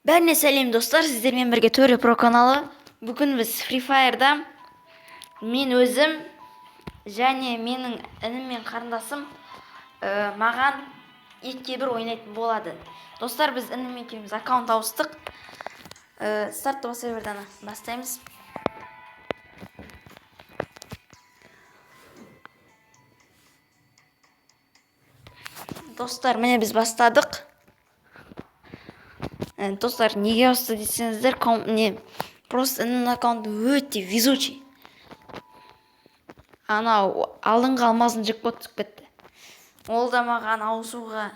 Бәріне сәлем достар, сіздермен бірге Төре Про каналы. Бүгін біз Free Fire'да мен өзім және менің інім мен қарындасым маған 2-1 ойнайтын болады. Достар, біз інім екеуміз аккаунт ауыстық. Стартты басай бердана бастаймыз. Достар, міне біз бастадық. Достар, неге ausты десеңіздер, просто інімнің аккаунты өте везучий. Анау алдыңғы алмазын джекпот түсіп кетті. Ол да маған ауысуға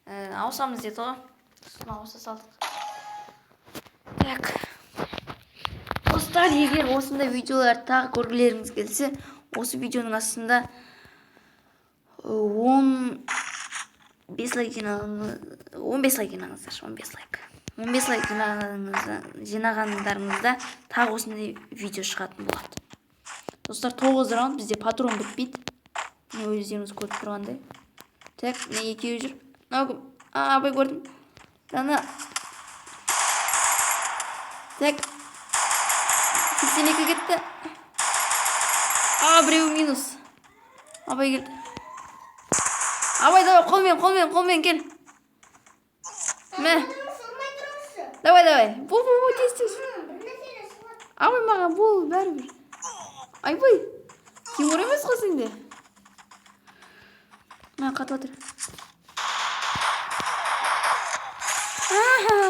ауысамыз деді ғой. Сосын ауыса салдық. Так. Достар, егер осындай видеолар тағы көргілеріңіз келсе, осы видеоның астында 15 лайк жинағандарыңызда тағы осындай видео шығатын болады. Достар, 9 раунд, бізде патрон бітпейді. Өздеріңіз көріп тұрғандай. Так, не екеуі жүр. Абай көрдім. Дана. Так. 82 кетті. Біреу минус. Абай келді. Абай, давай, қолмен кел. Мә. Давай. Бұл, тез. Абай, маған бұл бәрібір. Айбай, Тимур емес қой сенде. Мә, қатып отыр.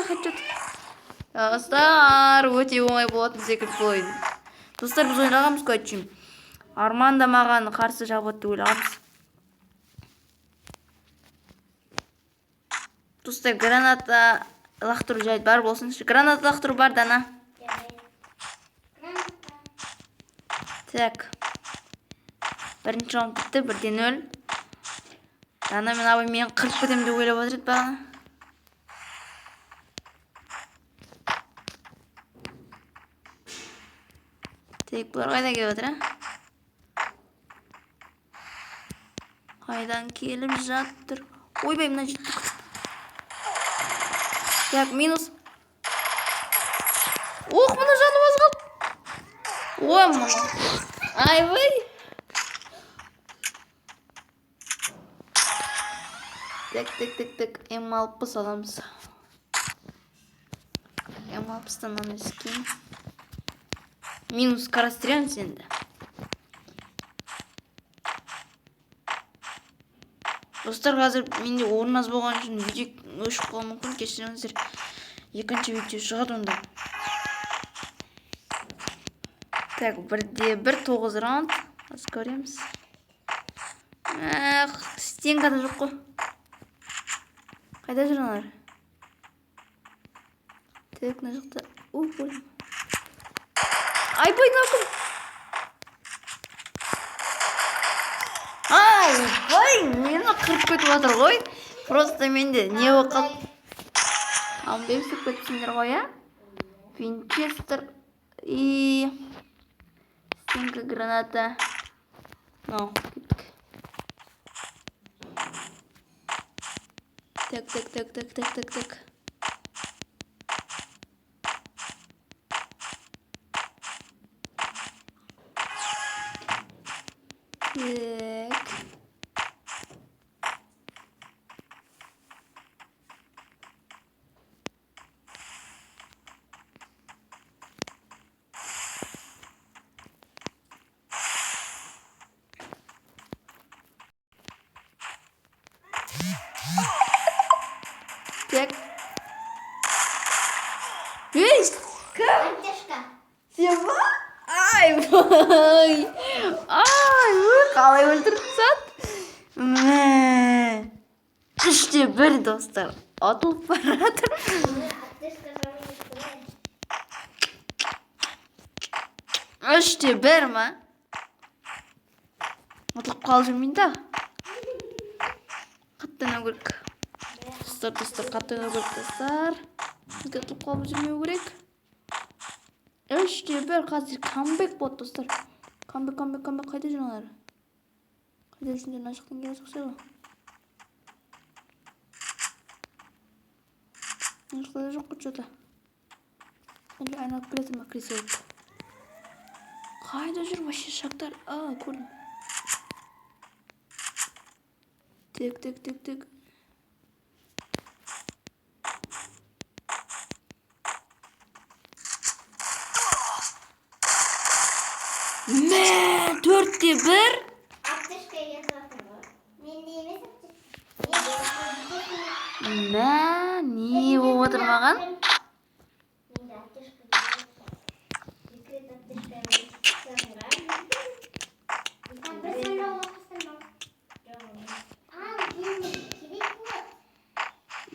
Хатчет. Достар, өте оңай болатын секілді бұл ойын. Достар, біз ойнағанбыз қой айтшым. Арман да маған қарсы жабықты ойлағанбыз. Достар, граната лақтыру жайды бар болсыншы. Граната лақтыру бар, Дана. Так. Бірінші раунд бітті, 1-0. Дана мен абай мен қырып кетем деп ойлап отырды бағана. Так, бұлар қайдан келіп отыр, Қайдан келіп жатыр? Ойбай, мына жетті. Так, минус. Мұны жаным аз қалды. Мұны. Айбай. Так. М60 аламыз. М60-тан скин. Минус қарастырамыз енді. Достар, қазір менде орын аз болған үшін видео өшіп қалуы мүмкін. Кешіріңіздер. Екінші видео шығады онда. Так, 1-1, 9 раунд. Аз көреміз. Стенкада жоқ қой. Қайда жүр аналар? Так, мына жақта. Ой. Айбай, нақым. Айбай, мені қырып кетіп отыр ғой. Просто менде не болып қалды? Амбем сүріп кетсіңдер ғой, Винчестер и стенка граната. Кеттік. Так. Так. Ей, кім? Сен ба? Айбай, қалай өлтірді сат? 3-1, достар. Атылып баратыр. 3-1 ма? Атылып қалып жүрмейін да. Қаттан өгірік. Достар, қаттан өгірік, достар. Бізге атылып қалып жүрмеу керек. 3-1, қазір камбек болды, достар. Камбек. Қайда жүріңдер? Қайда жүрсіңдер? Ашықтан келе соқсай ғой. Мына да жоқ что-то. Әлі айналып келе жатыр ма кіресе болып. Қайда жүр вообще шақтар? Көрдім. Тек. Мә, 4-1. Мә, не болып отыр маған?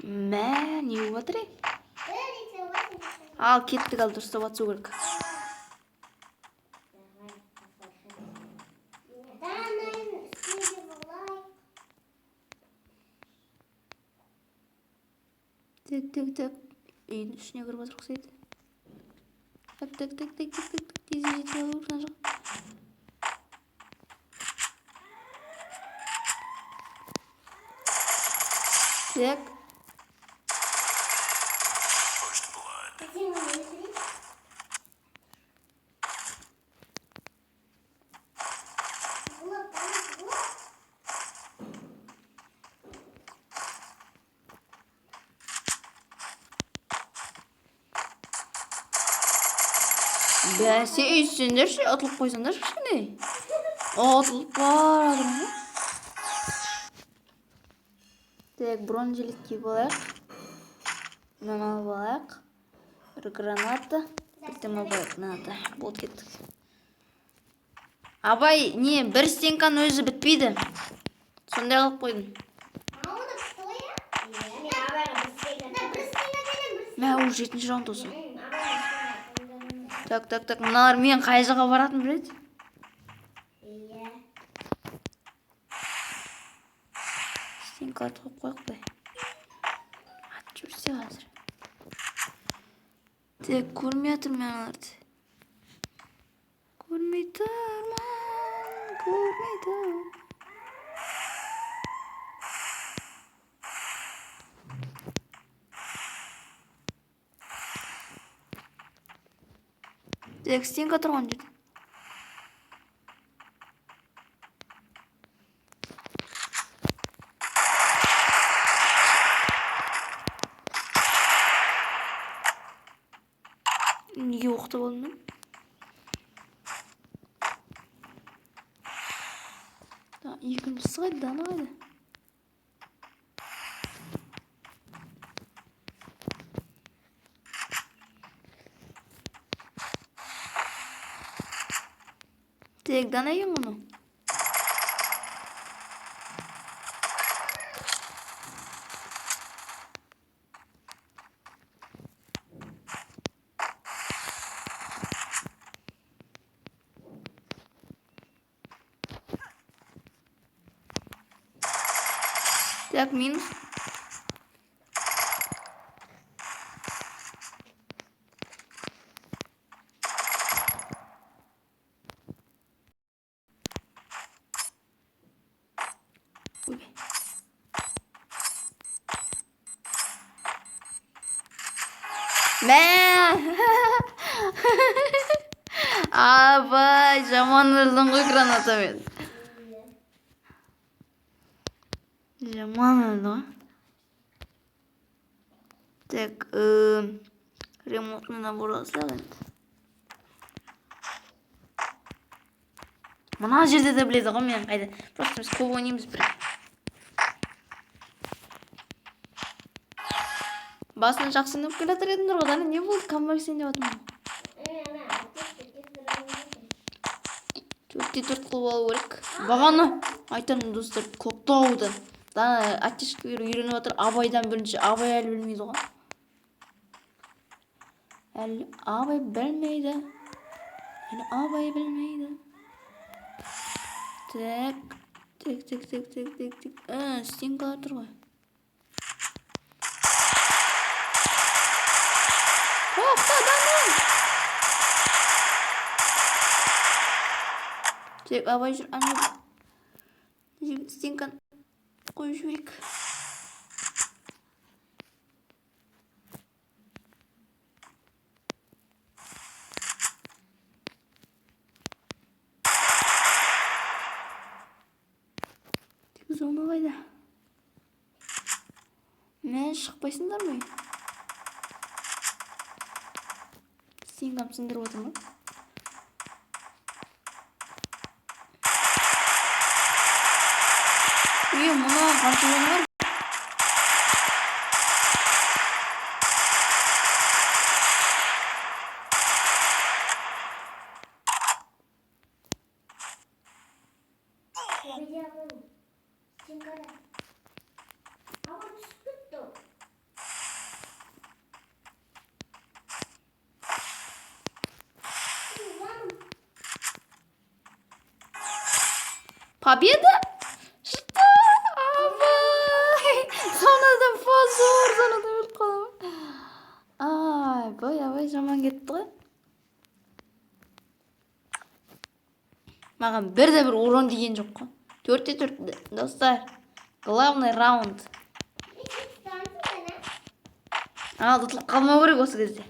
Мә, не болып отыр? Ал, кеттік, ал дұрыстап атсу керек. Тек. Үйдің ішіне кіріп отыр ұқсайды. Тек. Тез жетіп алу керек, мына жақ. Тек. Бәсе үйсіңдерші, ұтылып қойсаңдаршы кішкене. Ұтылып барадым ғой. Тек бронз жилет киіп алайық. Мынаны алып алайық. Бір граната. Бірден алып алайық граната. Болды, кеттік. Абай, не, бір стенканың өзі бітпейді. Сондай алып қойдым. Мә, ол 7-ші раунд осы. Так. Мыналар мен қай жаққа баратын біледі? Стенкаларды қойып қойық бай. Ат жүрсе қазір. Тек көрмей атырмын аналарды. Көрмей тұрмын. Тек стенка тұрған жерде. Неге оқты болдым? Екіншісі қайда, дана қайда? Тек дана ең мұны. Так, минус. Мә! Абай, жаман өлдің ғой гранатамен. Жаман өлді ғой. Так, ремонтный набор алсақ енді. Мына жерде де біледі ғой мен қайда. Просто біз көп ойнаймыз бір. Басын жақсынып келе жатыр едіңдер ғой. Дана не болды? Камбай сен деп атым. 4-4 қылып алу керек. Бағаны айтамын достар, көктауды. Дана атешке үйреніп жатыр. Абайдан бірінші. Абай әлі білмейді ғой. Әлі Абай білмейді. Абай білмейді. Так. Стенкалар тұр ғой. Тек Абай жүр, ана стенканы қойып жіберейік. Зона қайда? Мен шықпайсыңдар ма? Сен қамсыңдырып отыр ма? Мұна қанша зона бар? Победа? Что? Абай! Сонадан позор, сонадан өліп қаламын. Абай, жаман кетті ғой. Маған бірде бір урон деген жоқ қой. 4-4, достар. Главный раунд. Ұтылып қалмау керек осы кезде.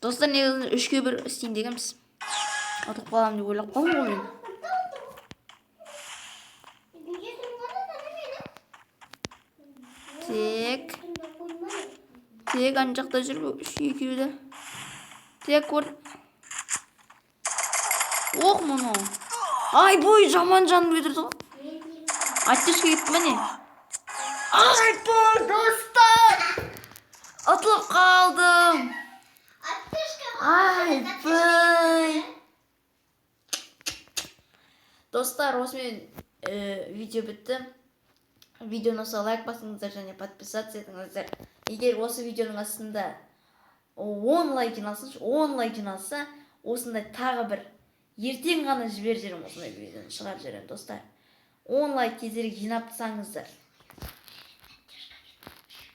Достар, негізінде 3-1 істейін дегенбіз. Ұтылып қаламын деп ойлап қалдым ғой мен. Тек ана жақта жүр екеуді. Тек көр. Оқ мұны. Ай, бой, жаман жанын өтірді ғой. Аттешке кетті ме не? Ай, бой, достар! Ұтылып қалдым. Ай, бой. Достар, осымен видео бітті. Видеоны болса лайк басыңыздар және подписаться етіңіздер. Егер осы видеоның астында 10 лайк жиналса, осындай тағы бір ертең ғана жібер жерім, осындай видеоны шығарып жіберем, достар. 10 лайк кезерек жинапсаңыздар.